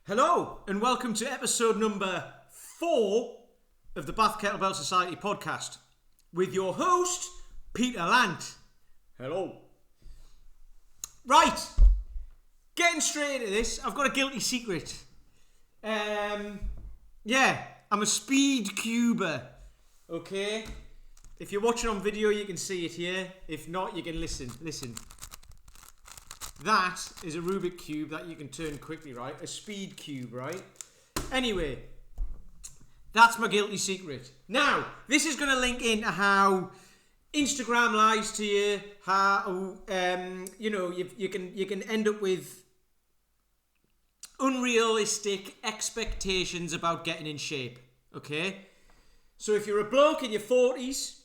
Hello and welcome to episode number 4 of the Bath Kettlebell Society podcast with your host, Peter Lant. Hello. Right, getting straight into this, I've got a guilty secret. I'm a Speedcuber, okay? If you're watching on video, you can see it here. If not, you can listen. That is a Rubik cube that you can turn quickly, right? A speed cube, right? Anyway, that's my guilty secret. Now, this is going to link into how Instagram lies to you, how you can end up with unrealistic expectations about getting in shape. Okay, so if you're a bloke in your 40s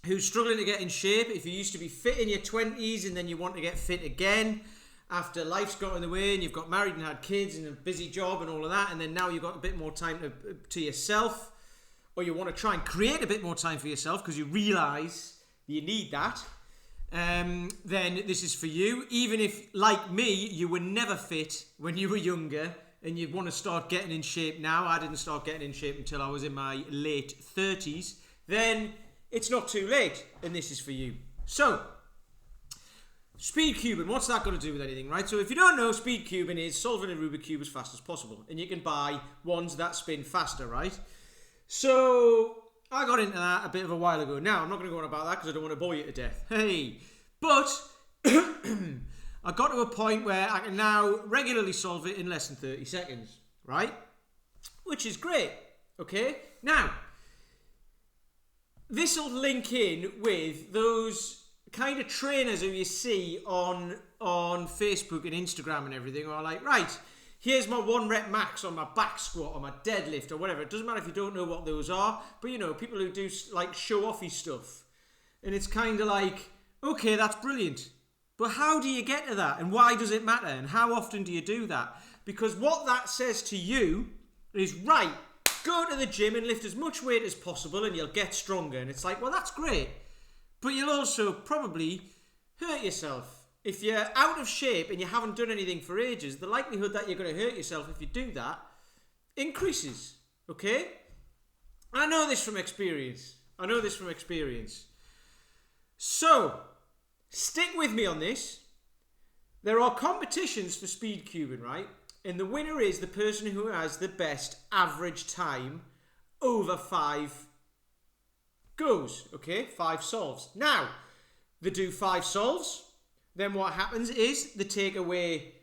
who's struggling to get in shape, if you used to be fit in your 20s and then you want to get fit again after life's got in the way and you've got married and had kids and a busy job and all of that, and then now you've got a bit more time to yourself, or you want to try and create a bit more time for yourself because you realise you need that, then this is for you. Even if, like me, you were never fit when you were younger and you want to start getting in shape now, I didn't start getting in shape until I was in my late 30s, then it's not too late, and this is for you. So, Speedcubing, what's that got to do with anything, right? So if you don't know, Speedcubing is solving a Rubik Cube as fast as possible, and you can buy ones that spin faster, right? So, I got into that a bit of a while ago. Now, I'm not going to go on about that because I don't want to bore you to death. Hey! But, I got to a point where I can now regularly solve it in less than 30 seconds, right? Which is great, okay? Now, this will link in with those kind of trainers who you see on Facebook and Instagram and everything, who are like, right, here's my 1 rep max on my back squat or my deadlift or whatever. It doesn't matter if you don't know what those are, but you know, people who do like show-offy stuff. And it's kind of like, okay, that's brilliant. But how do you get to that? And why does it matter? And how often do you do that? Because what that says to you is, right, go to the gym and lift as much weight as possible and you'll get stronger. And it's like, well, that's great. But you'll also probably hurt yourself. If you're out of shape and you haven't done anything for ages, the likelihood that you're going to hurt yourself if you do that increases. Okay? I know this from experience. So, stick with me on this. There are competitions for Speedcubing, right? And the winner is the person who has the best average time over 5 goes, okay? 5 solves. Now, they do 5 solves. Then what happens is they take away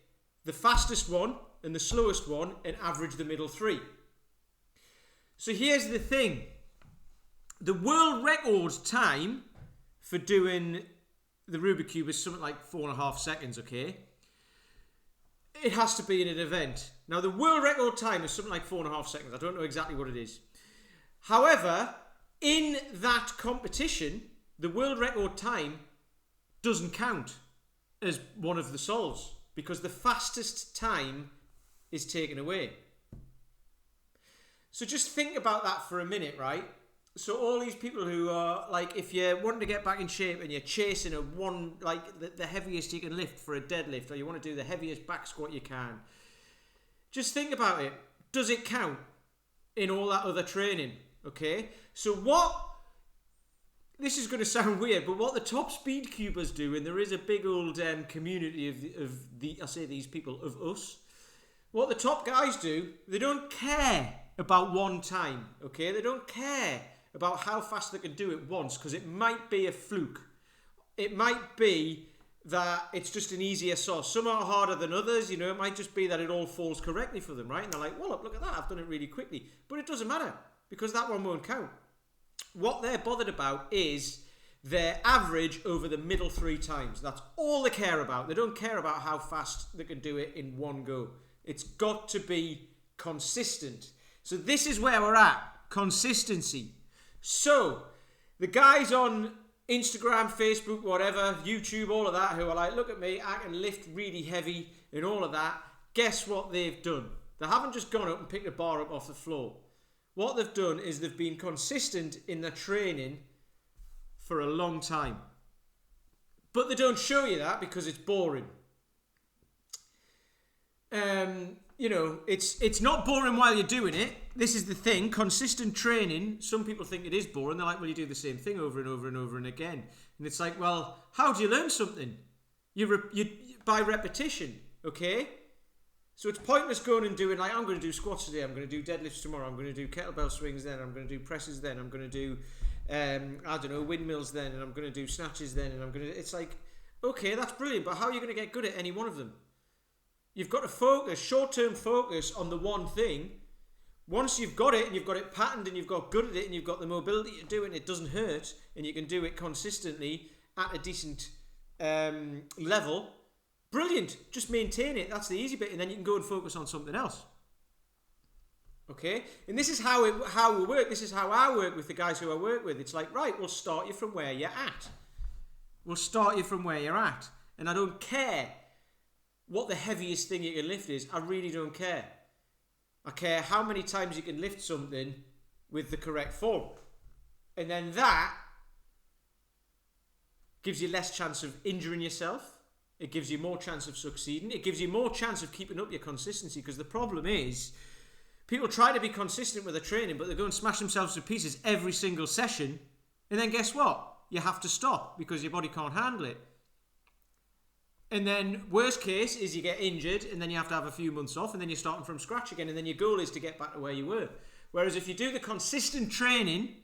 the fastest one and the slowest one and average the middle 3. So here's the thing. The world record time for doing the Rubik Cube is something like 4.5 seconds, okay? It has to be in an event. Now, the world record time is something like 4.5 seconds. I don't know exactly what it is. However, in that competition, the world record time doesn't count as one of the solves because the fastest time is taken away. So just think about that for a minute, right? So all these people who are like, if you're wanting to get back in shape and you're chasing the heaviest you can lift for a deadlift, or you want to do the heaviest back squat you can, just think about it. Does it count in all that other training? Okay. So this is going to sound weird, but what the top Speedcubers do, and there is a big old community of these people, of us, what the top guys do, they don't care about one time. Okay. They don't care about how fast they can do it once, because it might be a fluke. It might be that it's just an easier sauce. Some are harder than others, you know, it might just be that it all falls correctly for them, right? And they're like, well, look at that, I've done it really quickly. But it doesn't matter, because that one won't count. What they're bothered about is their average over the middle 3 times. That's all they care about. They don't care about how fast they can do it in one go. It's got to be consistent. So this is where we're at. Consistency. So, the guys on Instagram, Facebook, whatever, YouTube, all of that, who are like, look at me, I can lift really heavy and all of that, guess what they've done? They haven't just gone up and picked a bar up off the floor. What they've done is they've been consistent in their training for a long time. But they don't show you that because it's boring. it's not boring while you're doing it. This is the thing. Consistent training, some people think it is boring. They're like, well, you do the same thing over and over and over and again. And it's like, well, how do you learn something? You by repetition, okay? So it's pointless going and doing, like, I'm going to do squats today, I'm going to do deadlifts tomorrow, I'm going to do kettlebell swings then, I'm going to do presses then, I'm going to do, windmills then, and I'm going to do snatches then, and it's like, okay, that's brilliant, but how are you going to get good at any one of them? You've got to focus, short-term focus on the one thing. Once you've got it, and you've got it patterned, and you've got good at it, and you've got the mobility to do it, and it doesn't hurt, and you can do it consistently at a decent level, brilliant. Just maintain it. That's the easy bit, and then you can go and focus on something else. Okay? And this is how we work. This is how I work with the guys who I work with. It's like, right, we'll start you from where you're at. We'll start you from where you're at. And I don't care what the heaviest thing you can lift is. I really don't care. I care how many times you can lift something with the correct form. And then that gives you less chance of injuring yourself. It gives you more chance of succeeding. It gives you more chance of keeping up your consistency, because the problem is people try to be consistent with their training, but they go and smash themselves to pieces every single session. And then guess what? You have to stop because your body can't handle it. And then worst case is you get injured, and then you have to have a few months off, and then you're starting from scratch again, and then your goal is to get back to where you were. Whereas if you do the consistent training,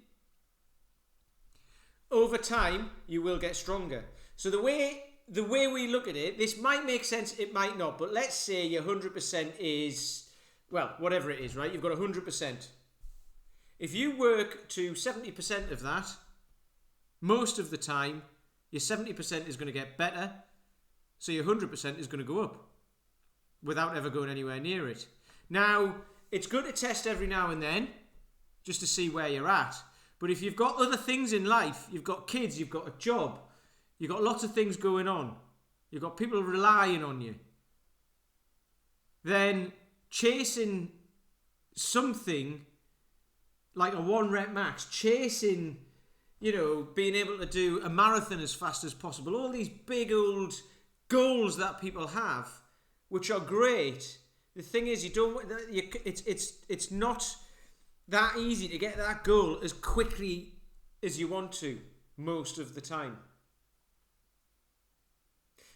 over time, you will get stronger. So the way we look at it, this might make sense, it might not, but let's say your 100% is, well, whatever it is, right? You've got 100%. If you work to 70% of that, most of the time, your 70% is going to get better, so your 100% is going to go up without ever going anywhere near it. Now, it's good to test every now and then, just to see where you're at. But if you've got other things in life, you've got kids, you've got a job, you've got lots of things going on, you've got people relying on you, then chasing something like a 1 rep max, chasing, being able to do a marathon as fast as possible, all these big old goals that people have, which are great. The thing is, it's not that easy to get that goal as quickly as you want to most of the time.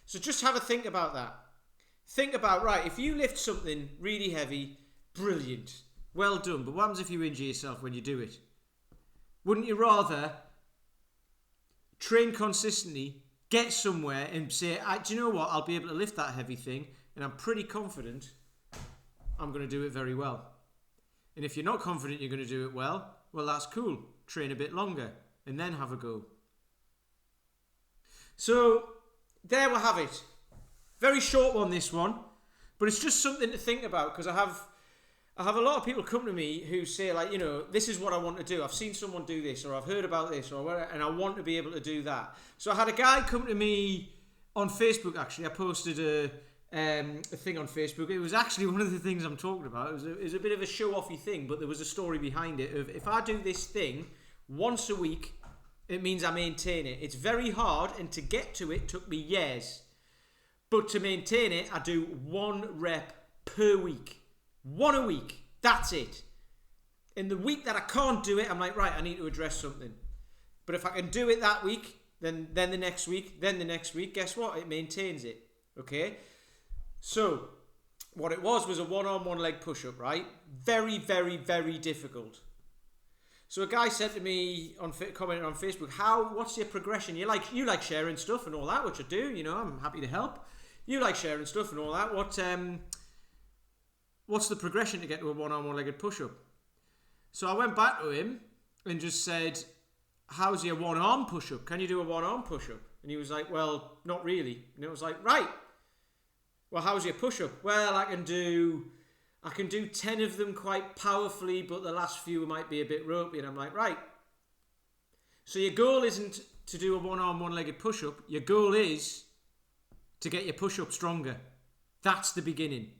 So just have a think about that. Think about, right, if you lift something really heavy, brilliant, well done, but what happens if you injure yourself when you do it? Wouldn't you rather train consistently, get somewhere and say, do you know what, I'll be able to lift that heavy thing, and I'm pretty confident I'm going to do it very well. And if you're not confident you're going to do it well, that's cool. Train a bit longer and then have a go. So there we have it. Very short one, this one, but it's just something to think about, because I have a lot of people come to me who say, like, this is what I want to do. I've seen someone do this, or I've heard about this, or whatever, and I want to be able to do that. So I had a guy come to me on Facebook, actually. I posted a thing on Facebook. It was actually one of the things I'm talking about. It was a bit of a show-offy thing, but there was a story behind it of, if I do this thing once a week, it means I maintain it. It's very hard, and to get to it took me years. But to maintain it, I do 1 rep per week. 1 a week. That's it. In the week that I can't do it, I'm like, right, I need to address something. But if I can do it that week, then the next week, then the next week, guess what? It maintains it. Okay? So, what it was a 1-arm, 1-leg push-up, right? Very, very, very difficult. So a guy said to me, commenting on Facebook, what's your progression? You like sharing stuff and all that, which I do, I'm happy to help. You like sharing stuff and all that. What's the progression to get to a 1-arm, 1-legged push-up? So I went back to him and just said, how's your 1-arm push-up? Can you do a 1-arm push-up? And he was like, well, not really. And it was like, right. Well, how's your push-up? Well, I can do 10 of them quite powerfully, but the last few might be a bit ropey. And I'm like, right. So your goal isn't to do a 1-arm, 1-legged push-up. Your goal is to get your push-up stronger. That's the beginning.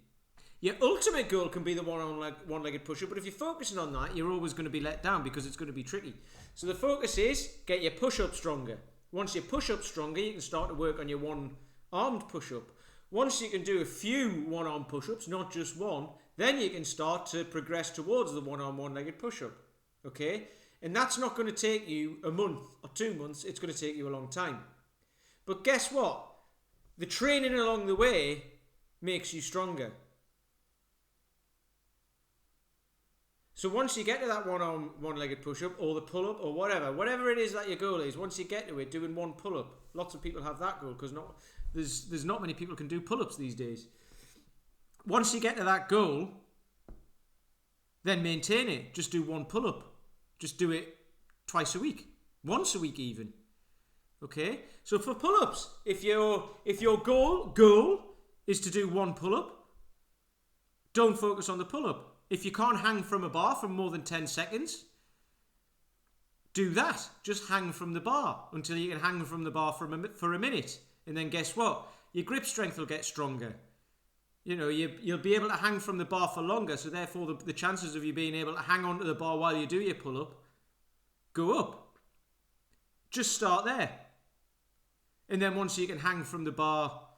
Your ultimate goal can be the 1-legged push-up, but if you're focusing on that, you're always going to be let down because it's going to be tricky. So the focus is get your push-up stronger. Once your push-up stronger, you can start to work on your 1-armed push-up. Once you can do a few one-arm push-ups, not just one, then you can start to progress towards the one-arm one-legged push-up. Okay? And that's not going to take you a month or 2 months. It's going to take you a long time. But guess what? The training along the way makes you stronger. So once you get to that one-arm one-legged push-up or the pull-up or whatever it is that your goal is, once you get to it, doing one pull-up. Lots of people have that goal because there's not many people can do pull-ups these days. Once you get to that goal, then maintain it. Just do one pull-up. Just do it twice a week. Once a week even. Okay? So for pull-ups, if your goal is to do one pull-up, don't focus on the pull-up. If you can't hang from a bar for more than 10 seconds, do that. Just hang from the bar until you can hang from the bar for a minute. And then guess what? Your grip strength will get stronger. You know, you'll be able to hang from the bar for longer, so therefore the chances of you being able to hang onto the bar while you do your pull-up go up. Just start there. And then once you can hang from the bar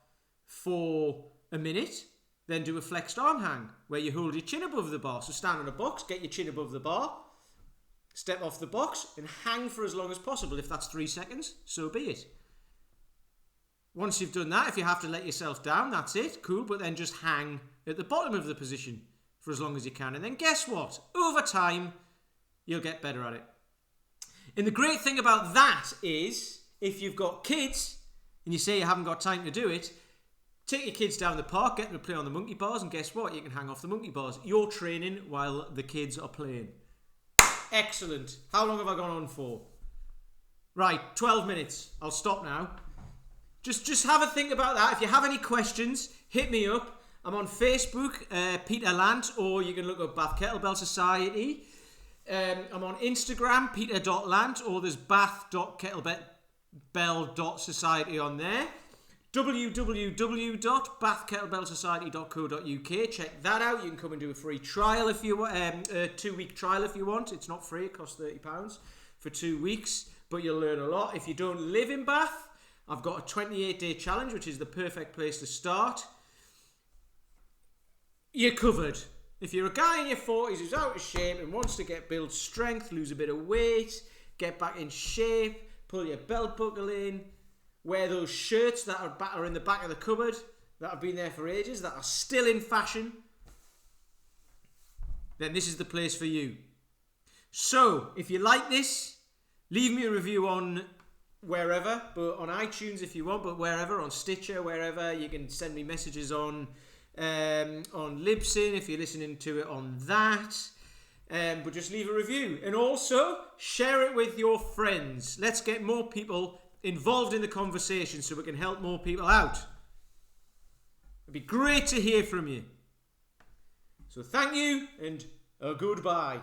for a minute, then do a flexed arm hang, where you hold your chin above the bar. So stand on a box, get your chin above the bar, step off the box, and hang for as long as possible. If that's 3 seconds, so be it. Once you've done that, if you have to let yourself down, that's it, cool, but then just hang at the bottom of the position for as long as you can. And then guess what? Over time, you'll get better at it. And the great thing about that is, if you've got kids, and you say you haven't got time to do it, take your kids down the park, get them to play on the monkey bars, and guess what? You can hang off the monkey bars. You're training while the kids are playing. Excellent. How long have I gone on for? Right, 12 minutes. I'll stop now. Just have a think about that. If you have any questions, hit me up. I'm on Facebook, Peter Lant, or you can look up Bath Kettlebell Society. I'm on Instagram, peter.lant, or there's bath.kettlebell.society on there. www.bathkettlebellsociety.co.uk. Check that out. You can come and do a free trial if you want, a 2-week trial if you want. It's not free. It costs £30 for 2 weeks, but you'll learn a lot. If you don't live in Bath, I've got a 28-day challenge, which is the perfect place to start. You're covered. If you're a guy in your 40s who's out of shape and wants to build strength, lose a bit of weight, get back in shape, pull your belt buckle in, wear those shirts that are in the back of the cupboard, that have been there for ages, that are still in fashion, then this is the place for you. So, if you like this, leave me a review on wherever, but on iTunes if you want, but wherever, on Stitcher, wherever. You can send me messages on Libsyn if you're listening to it on that. But just leave a review. And also, share it with your friends. Let's get more people involved in the conversation so we can help more people out. It'd be great to hear from you. So thank you and goodbye.